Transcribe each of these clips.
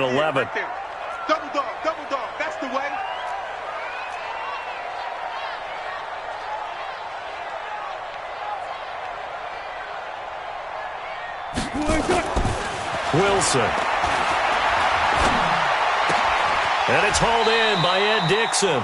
11. Double dog, that's the way. Wilson. And it's hauled in by Ed Dixon.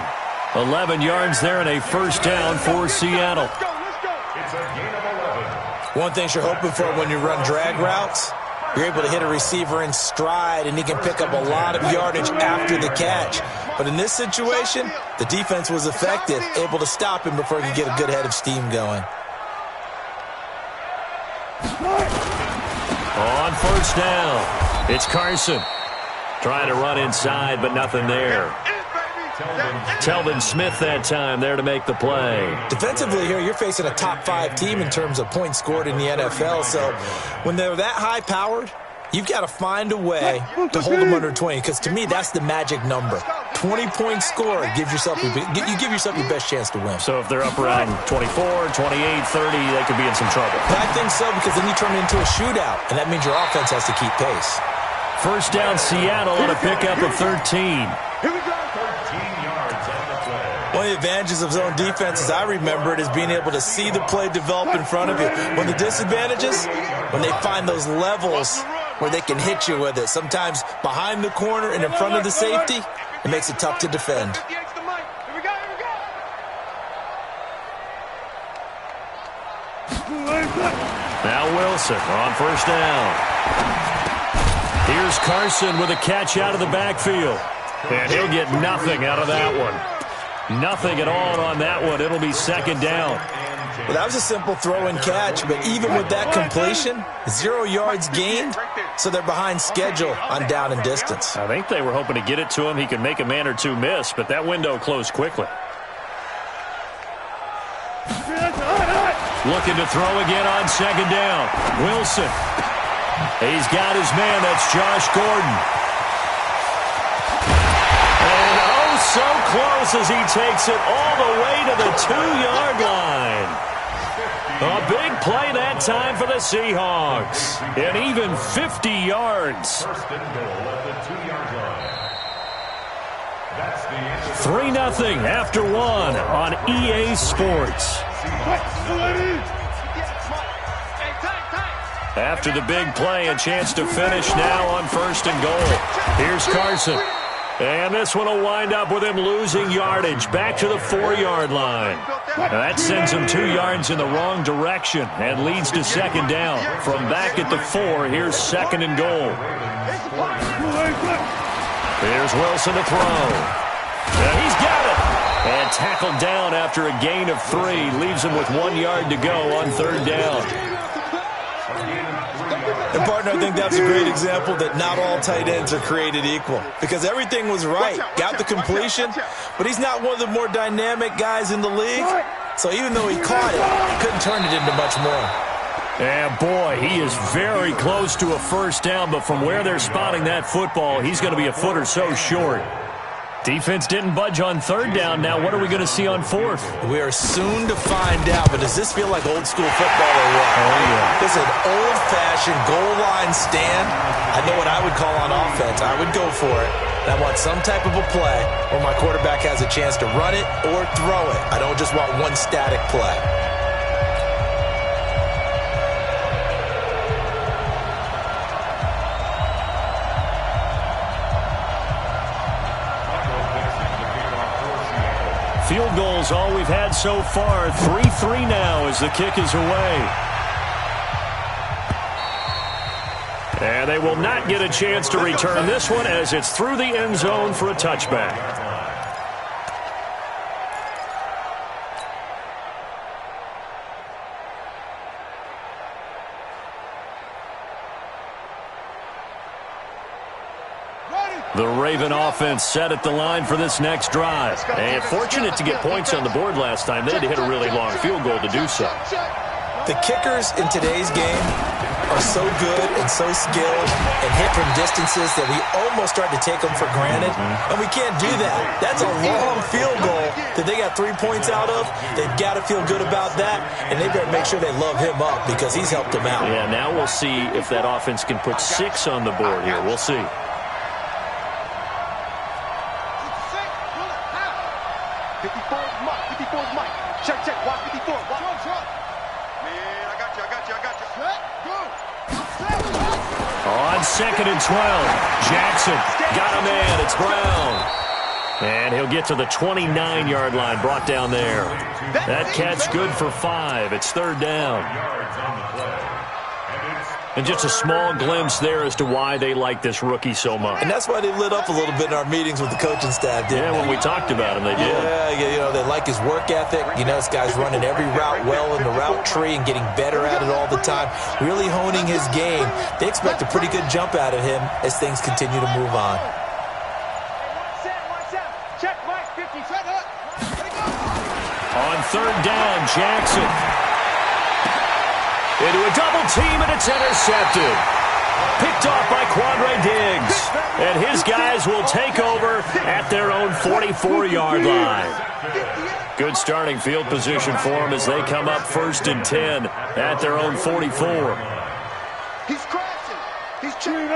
11 yards there and a first down for Seattle. It's a gain of 11. One thing you're hoping for when you run drag routes, you're able to hit a receiver in stride, and he can pick up a lot of yardage after the catch. But in this situation, the defense was effective, able to stop him before he could get a good head of steam going. On first down, it's Carson. Trying to run inside, but nothing there. Telvin Smith that time there to make the play. Defensively here, you're facing a top-5 team in terms of points scored in the NFL. So when they're that high-powered, you've got to find a way to hold them under 20. Because to me, that's the magic number. 20 points scored gives yourself you give yourself your best chance to win. So if they're up around 24, 28, 30, they could be in some trouble. I think so, because then you turn it into a shootout, and that means your offense has to keep pace. First down, Seattle on a pickup of 13. Here we go. 13 yards on the play. One of the advantages of zone defense, as I remember it, is being able to see the play develop in front of you. One of the disadvantages, when they find those levels where they can hit you with it, sometimes behind the corner and in front of the safety, it makes it tough to defend. Now Wilson on first down. Here's Carson with a catch out of the backfield. And he'll get nothing out of that one. Nothing at all on that one. It'll be second down. Well, that was a simple throw and catch, but even with that completion, 0 yards gained, so they're behind schedule on down and distance. I think they were hoping to get it to him. He could make a man or two miss, but that window closed quickly. Looking to throw again on second down. Wilson. He's got his man. That's Josh Gordon. And oh, so close as he takes it all the way to the 2-yard line. A big play that time for the Seahawks. And even 50 yards. First and goal at the 2-yard line. That's the 3-0 after 1 on EA Sports. After the big play, a chance to finish now on first and goal. Here's Carson. And this one will wind up with him losing yardage back to the 4-yard line. Now that sends him 2 yards in the wrong direction and leads to second down. From back at the 4, here's second and goal. Here's Wilson to throw. And he's got it. And tackled down after a gain of 3. Leaves him with 1 yard to go on third down. And, partner, I think that's a great example that not all tight ends are created equal. Because everything was right. Got the completion, but he's not one of the more dynamic guys in the league. So even though he caught it, he couldn't turn it into much more. And, boy, he is very close to a first down, but from where they're spotting that football, he's going to be a foot or so short. Defense didn't budge on third down. Now what are we going to see on fourth? We are soon to find out, but does this feel like old school football or what? Oh, yeah. This is an old-fashioned goal line stand. I know what I would call on offense. I would go for it. And I want some type of a play where my quarterback has a chance to run it or throw it. I don't just want one static play. Field goals all we've had so far. 3-3 now as the kick is away. And they will not get a chance to return this one as it's through the end zone for a touchback. The Raven offense set at the line for this next drive. And fortunate to get points on the board last time. They had to hit a really long field goal to do so. The kickers in today's game are so good and so skilled and hit from distances that we almost start to take them for granted. And we can't do that. That's a long field goal that they got 3 points out of. They've got to feel good about that, and they better make sure they love him up because he's helped them out. Yeah, now we'll see if that offense can put 6 on the board here. We'll see. 54 is Mike. 54 is Mike. Check, check. Watch 54. Watch. Man, I got you. Set, go. On 2nd and 12, Jackson got a man. It's Brown. And he'll get to the 29-yard line, brought down there. That catch good for 5. It's 3rd down. And just a small glimpse there as to why they like this rookie so much. And that's why they lit up a little bit in our meetings with the coaching staff, didn't they? When we talked about him, they did. Yeah, they like his work ethic. This guy's running every route well in the route tree and getting better at it all the time, really honing his game. They expect a pretty good jump out of him as things continue to move on. On 3rd down, Jackson. Into a double team, and it's intercepted. Picked off by Quandre Diggs. And his guys will take over at their own 44-yard line. Good starting field position for them as they come up 1st and 10 at their own 44. He's crashing. He's cheating.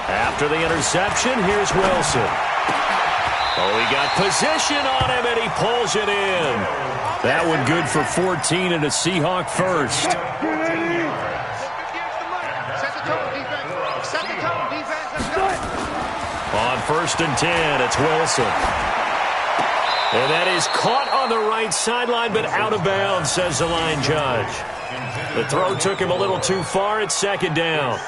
After the interception, here's Wilson. Oh, he got position on him, and he pulls it in. That one good for 14 and a Seahawk first. Set the tone, defense. Set the tone, defense. Let's go. On 1st and 10, it's Wilson. And that is caught on the right sideline, but out of bounds, says the line judge. The throw took him a little too far. It's 2nd down.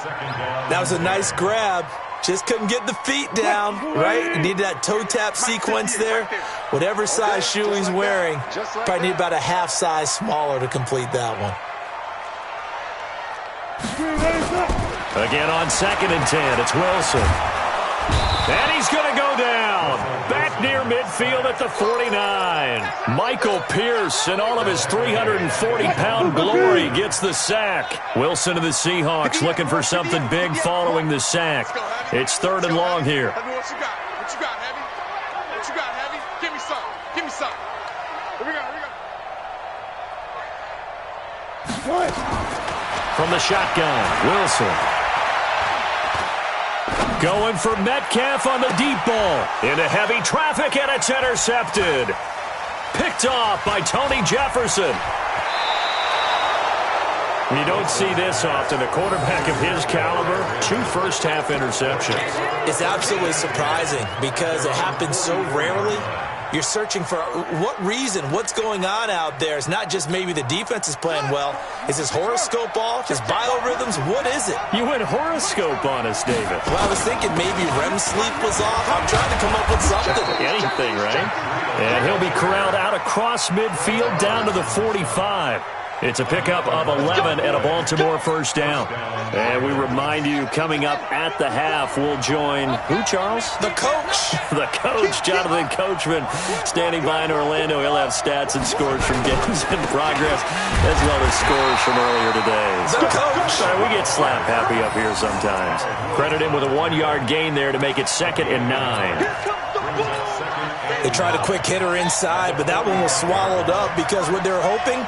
That was a nice grab. Just couldn't get the feet down, right? He needed that toe tap sequence there. Whatever size shoe he's wearing, probably need about a half size smaller to complete that one. Again on 2nd and 10, it's Wilson. And he's going to go down. Back near midfield at the 49. Michael Pierce, in all of his 340-pound glory, gets the sack. Wilson of the Seahawks looking for something big following the sack. It's 3rd and long here. What you got? What you got, Heavy? What you got, Heavy? Give me some. Here we go. From the shotgun, Wilson. Going for Metcalf on the deep ball. Into heavy traffic, and it's intercepted. Picked off by Tony Jefferson. You don't see this often. A quarterback of his caliber, 2 first-half interceptions. It's absolutely surprising because it happens so rarely. You're searching for what reason, what's going on out there. It's not just maybe the defense is playing well. Is his horoscope off? His biorhythms? What is it? You went horoscope on us, David. Well, I was thinking maybe REM sleep was off. I'm trying to come up with something. Anything, right? And he'll be corralled out across midfield down to the 45. It's a pickup of 11 and a Baltimore first down. And we remind you, coming up at the half, we'll join who, Charles? The coach. The coach, Jonathan Coachman, standing by in Orlando. He'll have stats and scores from games in progress, as well as scores from earlier today. The coach. We get slap happy up here sometimes. Credit him with a 1-yard gain there to make it 2nd and 9. They tried a quick hitter inside, but that one was swallowed up because what they're hoping,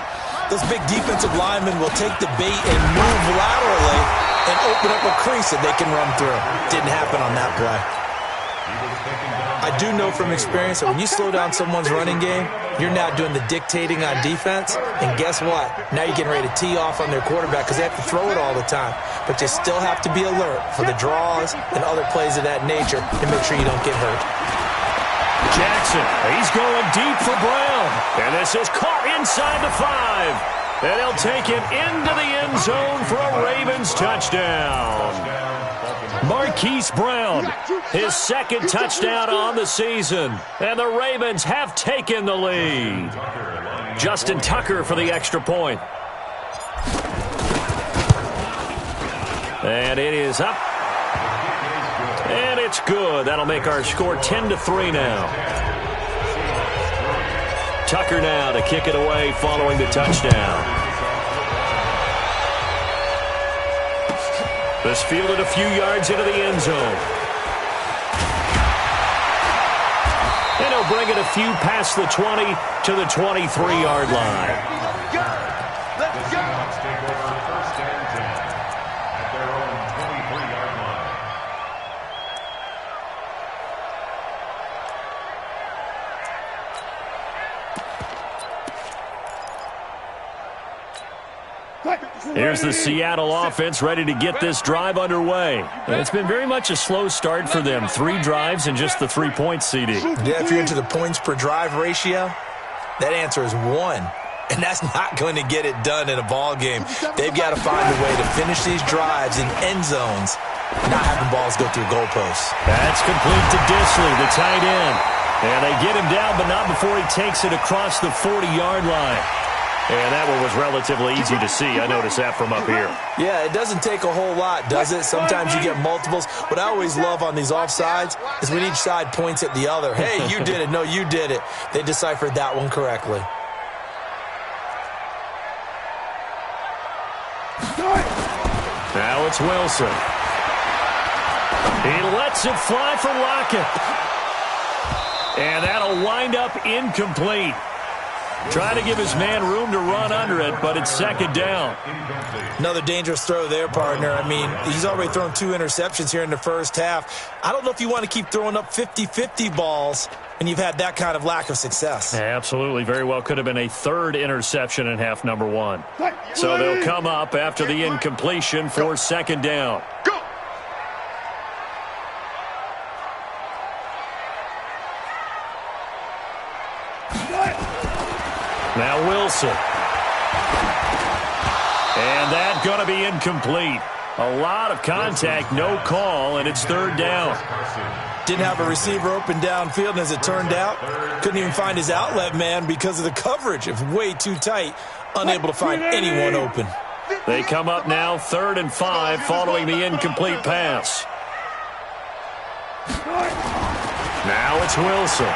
those big defensive linemen will take the bait and move laterally and open up a crease that they can run through. Didn't happen on that play. I do know from experience that when you slow down someone's running game, you're now doing the dictating on defense, and guess what? Now you're getting ready to tee off on their quarterback because they have to throw it all the time. But you still have to be alert for the draws and other plays of that nature to make sure you don't get hurt. Jackson, he's going deep for Brown. And this is caught inside the 5. And he'll take him into the end zone for a Ravens touchdown. Marquise Brown, his 2nd touchdown on the season. And the Ravens have taken the lead. Justin Tucker for the extra point. And it is up. And it's good. That'll make our score 10-3 now. Tucker now to kick it away following the touchdown. This fielded a few yards into the end zone. And he'll bring it a few past the 20 to the 23-yard line. Here's the Seattle offense ready to get this drive underway. It's been very much a slow start for them. 3 drives and just the 3 points, CD. Yeah, if you're into the points per drive ratio, that answer is 1. And that's not going to get it done in a ball game. They've got to find a way to finish these drives in end zones, not having balls go through goalposts. That's complete to Disley, the tight end. And they get him down, but not before he takes it across the 40-yard line. And that one was relatively easy to see. I noticed that from up here. Yeah, it doesn't take a whole lot, does it? Sometimes you get multiples. What I always love on these offsides is when each side points at the other. Hey, you did it. No, you did it. They deciphered that one correctly. Now it's Wilson. He lets it fly for Lockett. And that'll wind up incomplete. Trying to give his man room to run under it, but it's second down. Another dangerous throw there, partner. I mean, he's already thrown 2 interceptions here in the first half. I don't know if you want to keep throwing up 50-50 balls when you've had that kind of lack of success. Absolutely. Very well could have been a 3rd interception in half number 1. So they'll come up after the incompletion for second down. Go! Now Wilson. And that's going to be incomplete. A lot of contact, no call, and it's 3rd down. Didn't have a receiver open downfield, and as it turned out, couldn't even find his outlet man because of the coverage. It was way too tight, unable to find anyone open. They come up now 3rd and 5 following the incomplete pass. Now it's Wilson.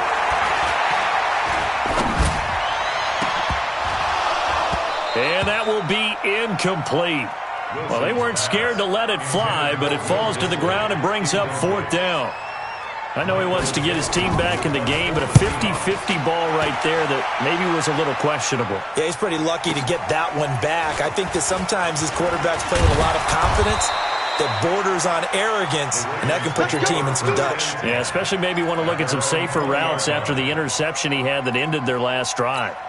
And that will be incomplete. Well, they weren't scared to let it fly, but it falls to the ground and brings up 4th down. I know he wants to get his team back in the game, but a 50-50 ball right there that maybe was a little questionable. Yeah, he's pretty lucky to get that one back. I think that sometimes his quarterbacks play with a lot of confidence that borders on arrogance, and that can put your team in some Dutch. Yeah, especially maybe want to look at some safer routes after the interception he had that ended their last drive.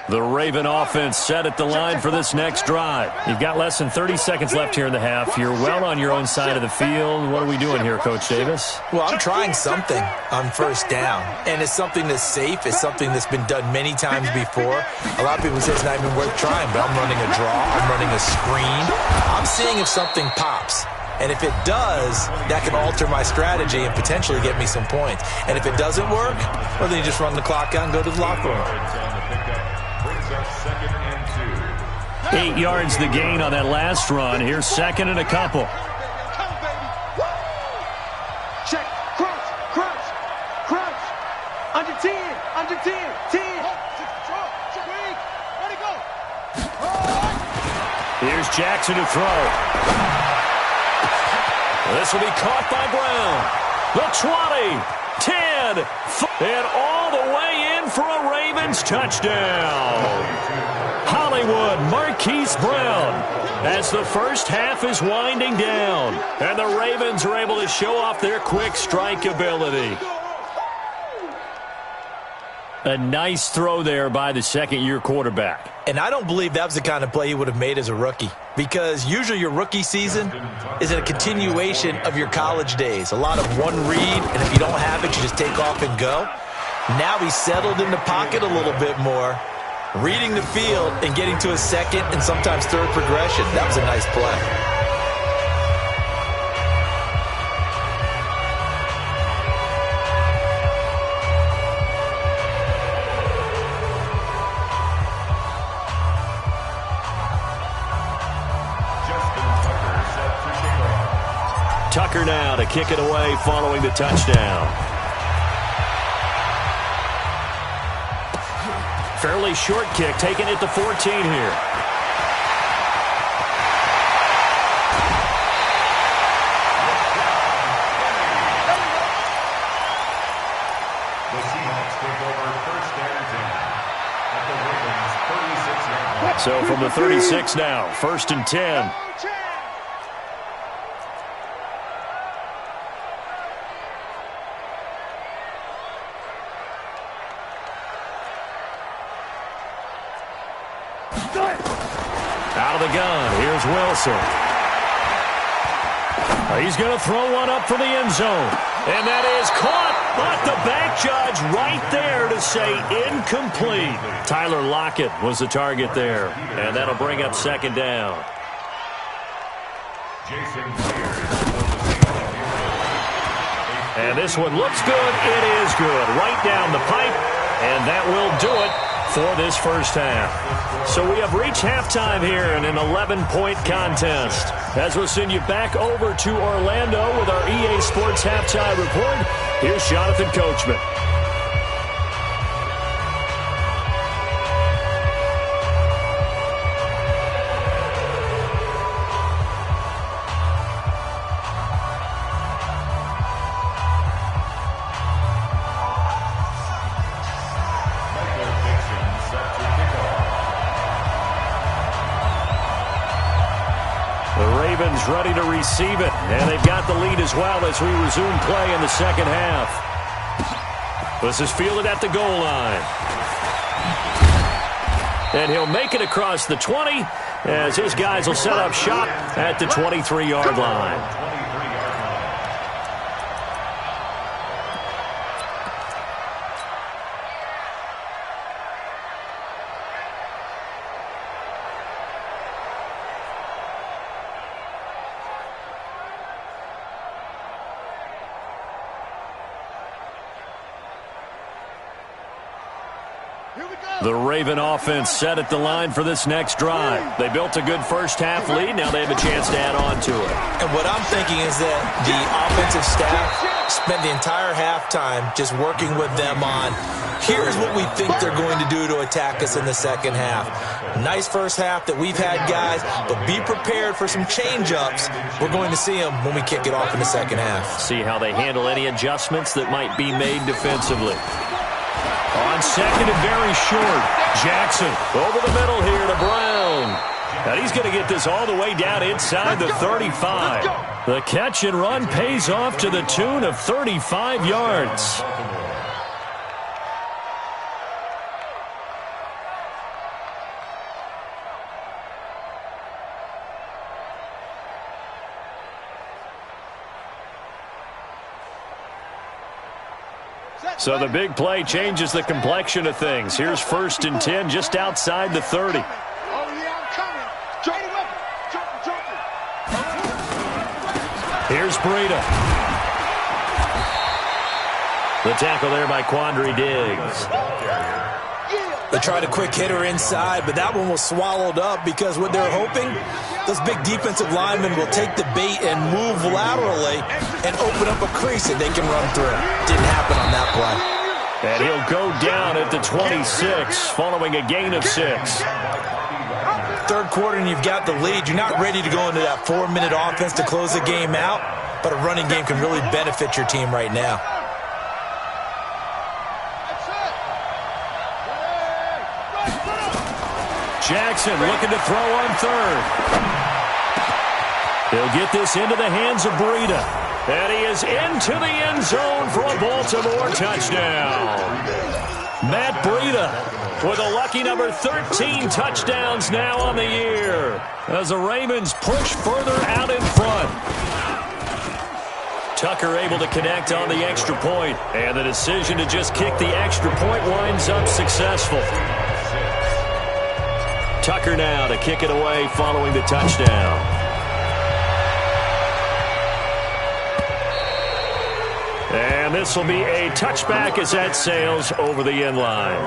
The Raven offense set at the line for this next drive. You've got less than 30 seconds left here in the half. You're well on your own side of the field. What are we doing here, Coach Davis? Well, I'm trying something on first down, and it's something that's safe. It's something that's been done many times before. A lot of people say it's not even worth trying, but I'm running a draw. I'm running a screen. I'm seeing if something pops. And if it does, that can alter my strategy and potentially get me some points. And if it doesn't work, well, then you just run the clock out and go to the locker room. 8 yards the gain on that last run. Here's 2nd and a couple. Check, crunch, crunch, crunch. Under 10, under 10, 10. Let it go. Here's Jackson to throw. This will be caught by Brown. The 20, 10, and all the way in for a Ravens touchdown. Hollywood Marquise Brown as the first half is winding down. And the Ravens are able to show off their quick strike ability. A nice throw there by the second-year quarterback. And I don't believe that was the kind of play he would have made as a rookie, because usually your rookie season is a continuation of your college days. A lot of one read, and if you don't have it, you just take off and go. Now he's settled in the pocket a little bit more, reading the field and getting to a second and sometimes third progression. That was a nice play. Tucker now to kick it away following the touchdown. Fairly short kick, taking it to 14 here. The Seahawks take over 1st and 10 at the Ravens' 36-yard line. So from from the 36 now. 1st and 10. Out of the gun, here's Wilson. He's going to throw one up for the end zone. And that is caught, but the back judge right there to say incomplete. Tyler Lockett was the target there, and that'll bring up 2nd down. And this one looks good. It is good. Right down the pipe, and that will do it for this first half. So we have reached halftime here in an 11-point contest. As we'll send you back over to Orlando with our EA Sports Halftime Report, here's Jonathan Coachman. Ready to receive it, and they've got the lead as well as we resume play in the second half. This is fielded at the goal line. And he'll make it across the 20 as his guys will set up shop at the 23-yard line. The Raven offense set at the line for this next drive. They built a good first half lead. Now they have a chance to add on to it. And what I'm thinking is that the offensive staff spent the entire halftime just working with them on, here's what we think they're going to do to attack us in the second half. Nice first half that we've had, guys, but be prepared for some change-ups. We're going to see them when we kick it off in the second half. See how they handle any adjustments that might be made defensively. On 2nd and very short, Jackson over the middle here to Brown. And he's going to get this all the way down inside the 35. The catch and run pays off to the tune of 35 yards. So the big play changes the complexion of things. Here's 1st and 10 just outside the 30. Here's Breida. The tackle there by Quandre Diggs. They tried a quick hitter inside, but that one was swallowed up because what they're hoping, those big defensive linemen will take the bait and move laterally and open up a crease that they can run through. Didn't happen on that play. And he'll go down at the 26 following a gain of 6. Third quarter and you've got the lead. You're not ready to go into that 4-minute offense to close the game out, but a running game can really benefit your team right now. Jackson looking to throw on 3rd. He'll get this into the hands of Breida. And he is into the end zone for a Baltimore touchdown. Matt Breida with a lucky number 13 touchdowns now on the year as the Ravens push further out in front. Tucker able to connect on the extra point, and the decision to just kick the extra point winds up successful. Tucker now to kick it away following the touchdown. And this will be a touchback as that sails over the end line.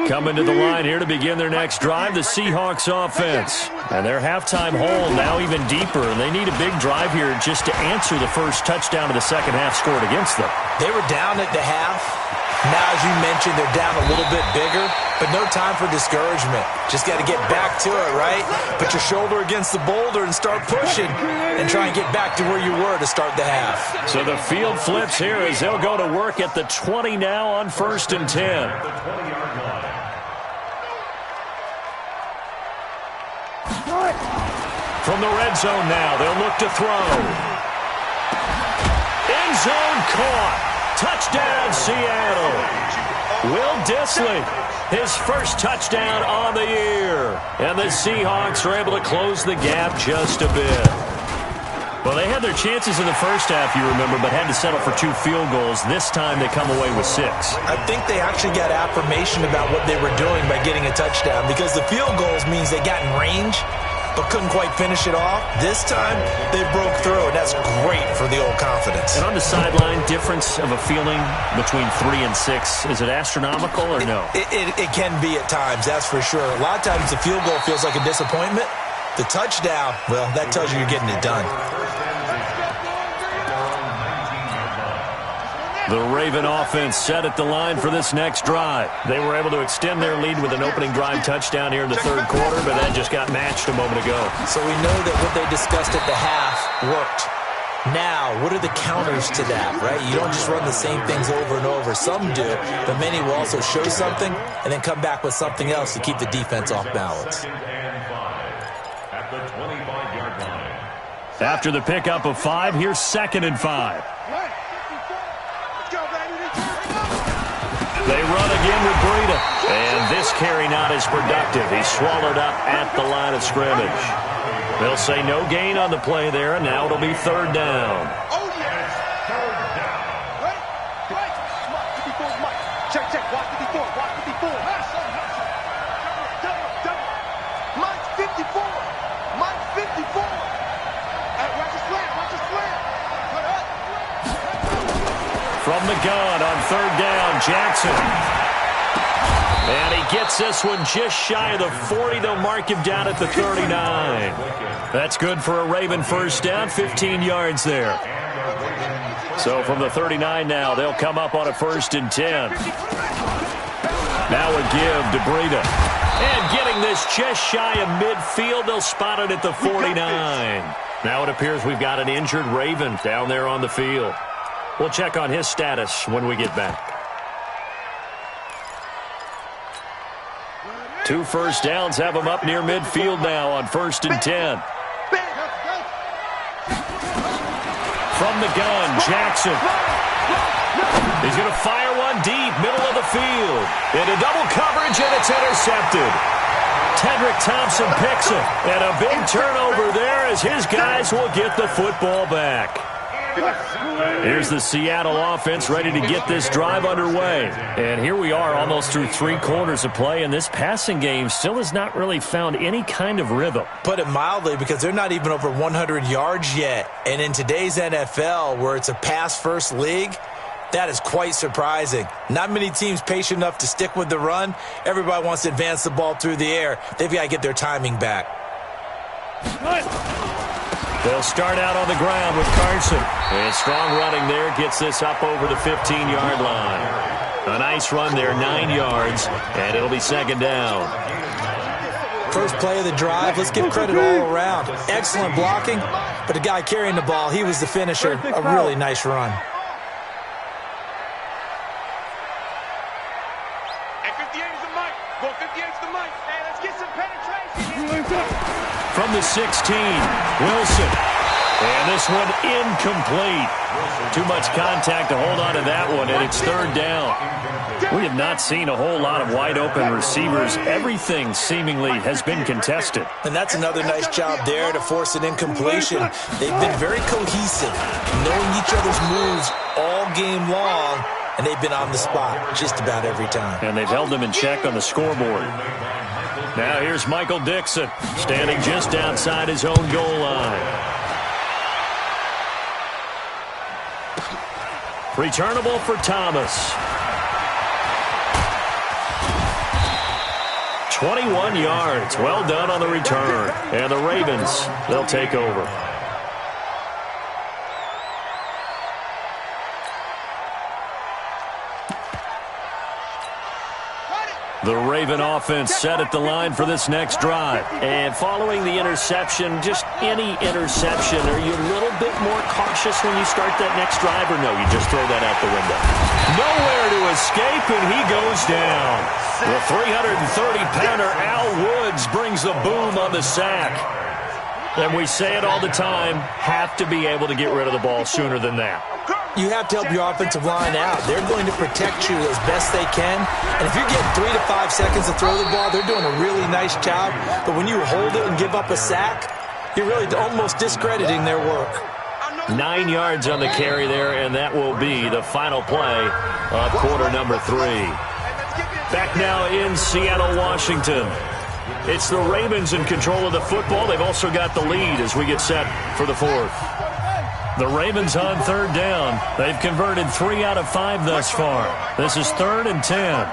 Coming to the line here to begin their next drive, the Seahawks offense. And their halftime hole now even deeper, and they need a big drive here just to answer the first touchdown of the second half scored against them. They were down at the half. Now, as you mentioned, they're down a little bit bigger, but no time for discouragement. Just got to get back to it, right? Put your shoulder against the boulder and start pushing and try and get back to where you were to start the half. So the field flips here as they'll go to work at the 20 now on 1st and 10. From the red zone now, they'll look to throw. End zone caught. Touchdown, Seattle. Will Dissly, his first touchdown on the year. And the Seahawks are able to close the gap just a bit. Well, they had their chances in the first half, you remember, but had to settle for 2 field goals. This time they come away with 6. I think they actually got affirmation about what they were doing by getting a touchdown, because the field goals means they got in range but couldn't quite finish it off. This time, they broke through, and that's great for the old confidence. And on the sideline, difference of a feeling between 3 and 6, is it astronomical or no? It can be at times, that's for sure. A lot of times the field goal feels like a disappointment. The touchdown, well, that tells you you're getting it done. The Raven offense set at the line for this next drive. They were able to extend their lead with an opening drive touchdown here in the third quarter, but that just got matched a moment ago. So we know that what they discussed at the half worked. Now, what are the counters to that, right? You don't just run the same things over and over. Some do, but many will also show something and then come back with something else to keep the defense off balance. At the 25-yard line. After the pickup of 5, here's 2nd and 5. They run again with Breida. And this carry not as productive. He's swallowed up at the line of scrimmage. They'll say no gain on the play there, and now it'll be 3rd down. Oh, yes. 3rd down. Right. Smart. 54 Mike. Check. Watch 54. Watch 54. Double. Mike 54. Mike 54. Watch the slam. Put up. From the gun on 3rd down, Jackson. And he gets this one just shy of the 40. They'll mark him down at the 39. That's good for a Raven first down, 15 yards there. So from the 39 now, they'll come up on a 1st and 10. Now a give to Breida. And getting this just shy of midfield, they'll spot it at the 49. Now it appears we've got an injured Raven down there on the field. We'll check on his status when we get back. 2 first downs have him up near midfield now on 1st and 10. From the gun, Jackson. He's going to fire one deep, middle of the field. Into double coverage, and it's intercepted. Tedrick Thompson picks it. And a big turnover there as his guys will get the football back. Here's the Seattle offense ready to get this drive underway. And here we are almost through 3 quarters of play, and this passing game still has not really found any kind of rhythm. Put it mildly, because they're not even over 100 yards yet. And in today's NFL, where it's a pass-first league, that is quite surprising. Not many teams patient enough to stick with the run. Everybody wants to advance the ball through the air. They've got to get their timing back. They'll start out on the ground with Carson. And strong running there gets this up over the 15-yard line. A nice run there, 9 yards, and it'll be 2nd down. First play of the drive, let's give credit all around. Excellent blocking, but the guy carrying the ball, he was the finisher. A really nice run. From the 16, Wilson. And this one incomplete. Too much contact to hold on to that one, and it's 3rd down. We have not seen a whole lot of wide-open receivers. Everything seemingly has been contested. And that's another nice job there to force an incompletion. They've been very cohesive, knowing each other's moves all game long, and they've been on the spot just about every time. And they've held them in check on the scoreboard. Now here's Michael Dixon, standing just outside his own goal line. Returnable for Thomas. 21 yards. Well done on the return. And the Ravens, they'll take over. The The Raven offense set at the line for this next drive. And following the interception, just any interception, are you a little bit more cautious when you start that next drive, or no, you just throw that out the window? Nowhere to escape, and he goes down. The 330-pounder Al Woods brings the boom on the sack. And we say it all the time, have to be able to get rid of the ball sooner than that. You have to help your offensive line out. They're going to protect you as best they can. And if you're getting 3 to 5 seconds to throw the ball, they're doing a really nice job. But when you hold it and give up a sack, you're really almost discrediting their work. 9 yards on the carry there, and that will be the final play of quarter number 3. Back now in Seattle, Washington. It's the Ravens in control of the football. They've also got the lead as we get set for the fourth. The Ravens on third down. They've converted 3 out of 5 thus far. This is 3rd and 10.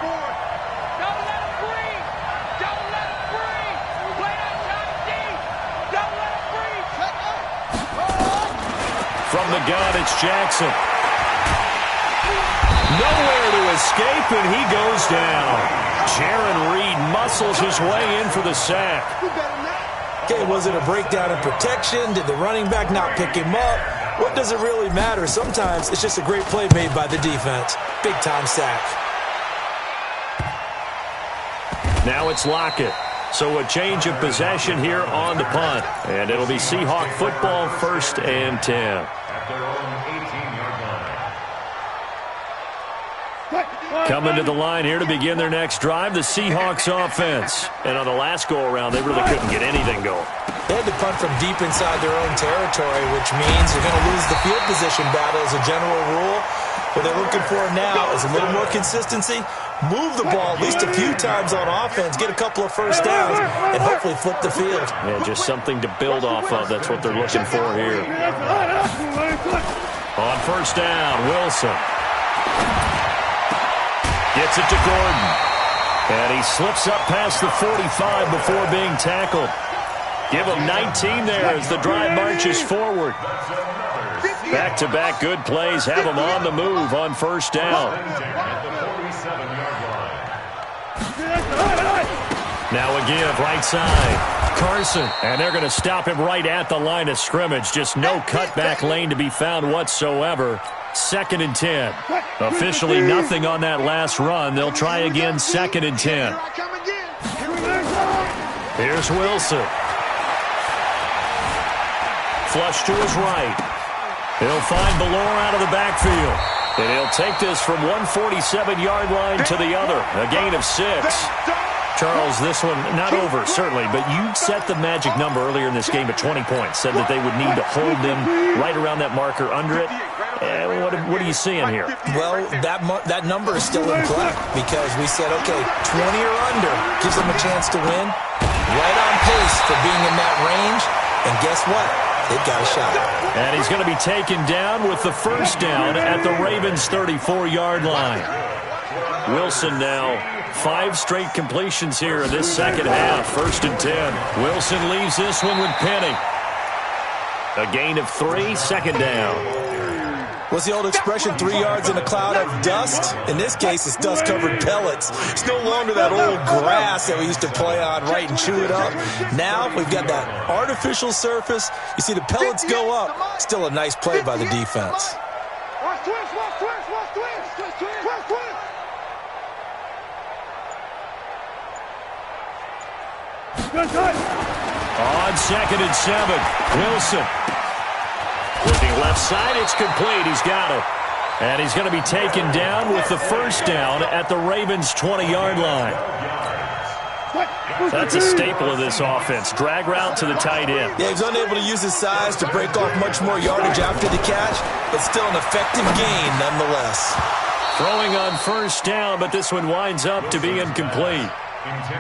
From the gun, it's Jackson. Nowhere to escape, and he goes down. Jaron Reed muscles his way in for the sack. Okay, was it a breakdown in protection? Did the running back not pick him up? What does it really matter? Sometimes it's just a great play made by the defense. Big-time sack. Now it's Lockett. So a change of possession here on the punt. And it'll be Seahawk football, 1st and 10. At their own 18-yard line. Coming to the line here to begin their next drive, the Seahawks offense. And on the last go-around, they really couldn't get anything going. They had to punt from deep inside their own territory, which means you're going to lose the field position battle as a general rule. What they're looking for now is a little more consistency. Move the ball at least a few times on offense, get a couple of first downs, and hopefully flip the field. Yeah, just something to build off of. That's what they're looking for here. On first down, Wilson. Gets it to Gordon. And he slips up past the 45 before being tackled. Give him 19 there as the drive marches forward. Back-to-back good plays have him on the move on first down. Now a give right side. Carson. And they're going to stop him right at the line of scrimmage. Just no cutback lane to be found whatsoever. 2nd and 10. Officially nothing on that last run. They'll try again 2nd and 10. Here's Wilson. Flush to his right. He'll find Ballore out of the backfield. And he'll take this from 147-yard line to the other. A gain of 6. Charles, this one not over, certainly, but you set the magic number earlier in this game at 20 points. Said that they would need to hold them right around that marker under it. What are you seeing here? Well, that number is still in play because we said, okay, 20 or under gives them a chance to win. Right on pace for being in that range. And guess what? They've got a shot. And he's going to be taken down with the first down at the Ravens' 34-yard line. Wilson now 5 straight completions here in this second half. 1st and 10. Wilson leaves this one with Penny. A gain of 3, 2nd down. What's the old expression, 3 yards in a cloud of dust? In this case, it's dust-covered pellets. It's no longer that old grass that we used to play on, right, and chew it up. Now we've got that artificial surface. You see the pellets go up. Still a nice play by the defense. On 2nd and 7, Wilson. Looking left side, it's complete. He's got it. And he's going to be taken down with the first down at the Ravens' 20-yard line. That's a staple of this offense. Drag route to the tight end. Yeah, he's unable to use his size to break off much more yardage after the catch, but still an effective gain nonetheless. Throwing on first down, but this one winds up to be incomplete.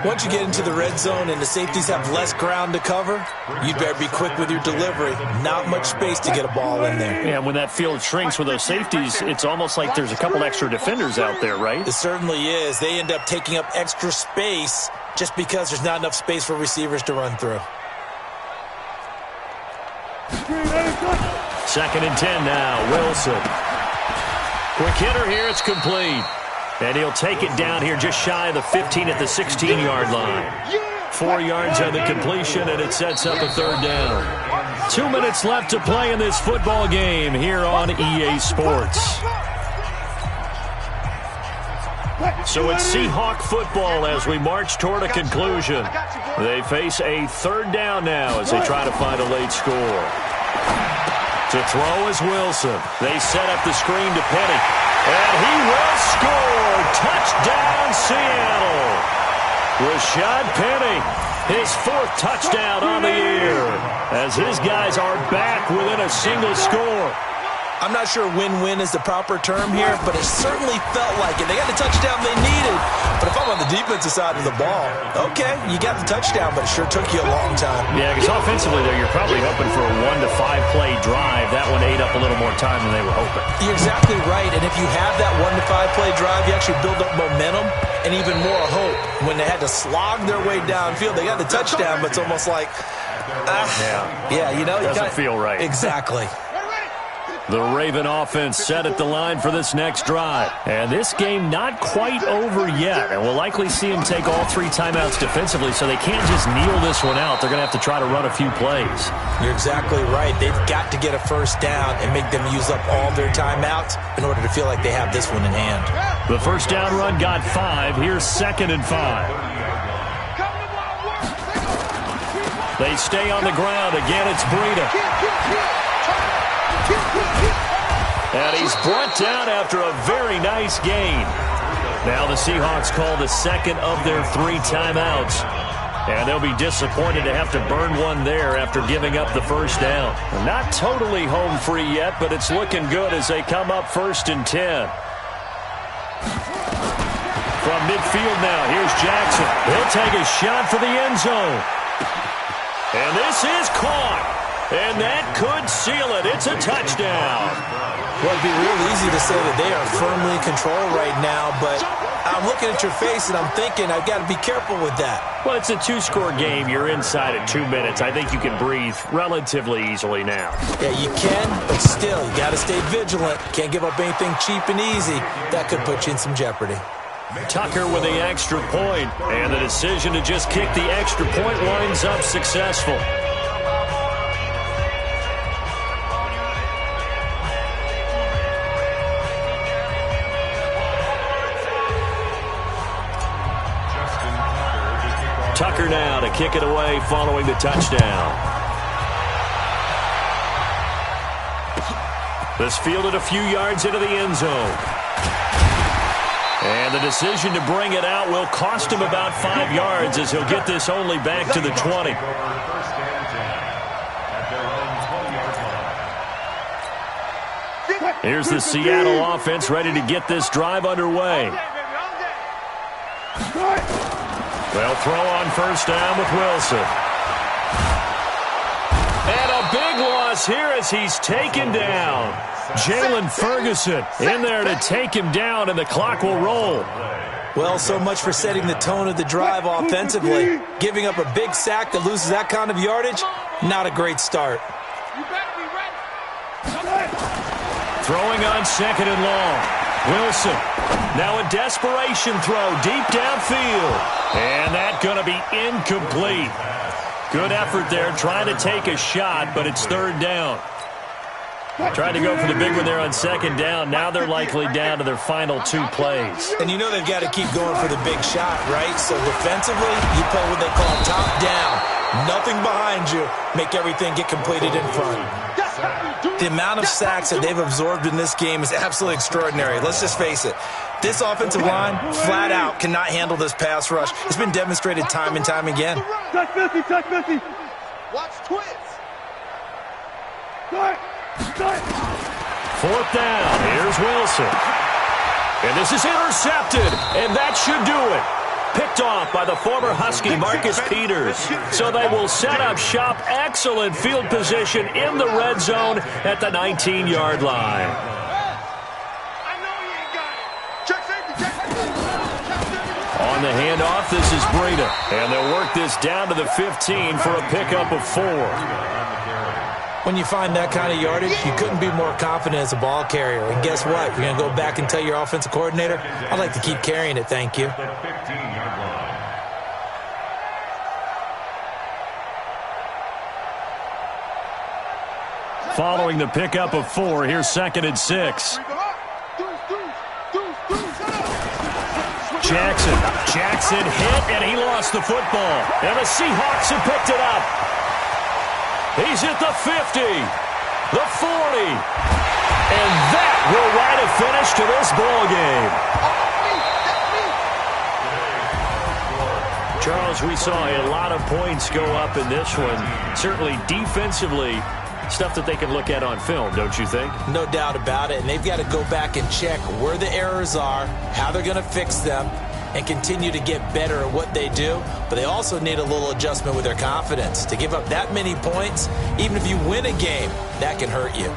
Once you get into the red zone and the safeties have less ground to cover, you'd better be quick with your delivery. Not much space to get a ball in there. Yeah, when that field shrinks with those safeties, it's almost like there's a couple extra defenders out there, right? It certainly is. They end up taking up extra space just because there's not enough space for receivers to run through. 2nd and 10 now. Wilson. Quick hitter here. It's complete. And he'll take it down here just shy of the 15 at the 16-yard line. 4 yards on the completion, and it sets up a third down. 2 minutes left to play in this football game here on EA Sports. So it's Seahawk football as we march toward a conclusion. They face a third down now as they try to find a late score. To throw is Wilson. They set up the screen to Penny. And he will score. Touchdown, Seattle. Rashad Penny, his 4th touchdown on the year, as his guys are back within a single score. I'm not sure win-win is the proper term here, but it certainly felt like it. They got the touchdown they needed, but if I'm on the defensive side of the ball, okay, you got the touchdown, but it sure took you a long time. Yeah, because offensively, though, you're probably hoping for a 1 to 5 play drive. That one ate up a little more time than they were hoping. You're exactly right, and if you have that 1 to 5 play drive, you actually build up momentum and even more hope. When they had to slog their way downfield, they got the touchdown, but it's almost like, you know. Doesn't feel right. Exactly. The Raven offense set at the line for this next drive. And this game not quite over yet. And we'll likely see them take all 3 timeouts defensively, so they can't just kneel this one out. They're going to have to try to run a few plays. You're exactly right. They've got to get a first down and make them use up all their timeouts in order to feel like they have this one in hand. The first down run got 5. Here's 2nd and 5. They stay on the ground. Again, it's Breida. And he's brought down after a very nice gain. Now the Seahawks call the second of their 3 timeouts. And they'll be disappointed to have to burn one there after giving up the first down. Not totally home free yet, but it's looking good as they come up 1st and 10. From midfield now, here's Jackson. He'll take a shot for the end zone. And this is caught. And that could seal it. It's a touchdown. Well, it'd be real easy to say that they are firmly in control right now, but I'm looking at your face and I'm thinking I've got to be careful with that. Well, it's a 2-score game. You're inside at 2 minutes. I think you can breathe relatively easily now. Yeah, you can, but still, you got to stay vigilant. Can't give up anything cheap and easy. That could put you in some jeopardy. Tucker with the extra point, and the decision to just kick the extra point winds up successful. Tucker now to kick it away following the touchdown. This fielded a few yards into the end zone. And the decision to bring it out will cost him about 5 yards as he'll get this only back to the 20. Here's the Seattle offense ready to get this drive underway. They'll throw on first down with Wilson. And a big loss here as he's taken down. Jalen Ferguson in there to take him down, and the clock will roll. Well, so much for setting the tone of the drive offensively. Giving up a big sack that loses that kind of yardage, not a great start. Throwing on 2nd and long. Wilson, now a desperation throw deep downfield. And that's going to be incomplete. Good effort there, trying to take a shot, but it's 3rd down. Tried to go for the big one there on 2nd down. Now they're likely down to their final 2 plays. And you know they've got to keep going for the big shot, right? So defensively, you play what they call top down. Nothing behind you. Make everything get completed in front. The amount of sacks that they've absorbed in this game is absolutely extraordinary. Let's just face it. This offensive line, flat out, cannot handle this pass rush. It's been demonstrated time and time again. Touch 50, touch 50. Watch twins. 4th down. Here's Wilson. And this is intercepted. And that should do it. Picked off by the former Husky, Marcus Peters. So they will set up shop. Excellent field position in the red zone at the 19-yard line. On the handoff, this is Breida. And they'll work this down to the 15 for a pickup of 4. When you find that kind of yardage, you couldn't be more confident as a ball carrier. And guess what? You're going to go back and tell your offensive coordinator, I'd like to keep carrying it, thank you. The 15-yard line. Following the pickup of 4, here's 2nd and 6. Jackson hit, and he lost the football. And the Seahawks have picked it up. He's at the 50, the 40. And that will write a finish to this ball game. Charles, we saw a lot of points go up in this one. Certainly defensively, stuff that they can look at on film, don't you think? No doubt about it. And they've got to go back and check where the errors are, how they're going to fix them, and continue to get better at what they do. But they also need a little adjustment with their confidence. To give up that many points, even if you win a game, that can hurt you.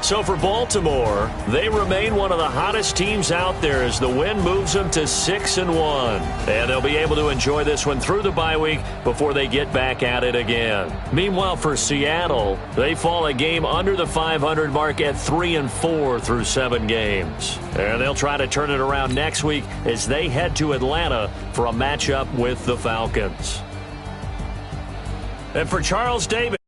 So for Baltimore, they remain one of the hottest teams out there as the win moves them to 6-1. And they'll be able to enjoy this one through the bye week before they get back at it again. Meanwhile, for Seattle, they fall a game under the 500 mark at 3-4 through 7 games. And they'll try to turn it around next week as they head to Atlanta for a matchup with the Falcons. And for Charles Davis.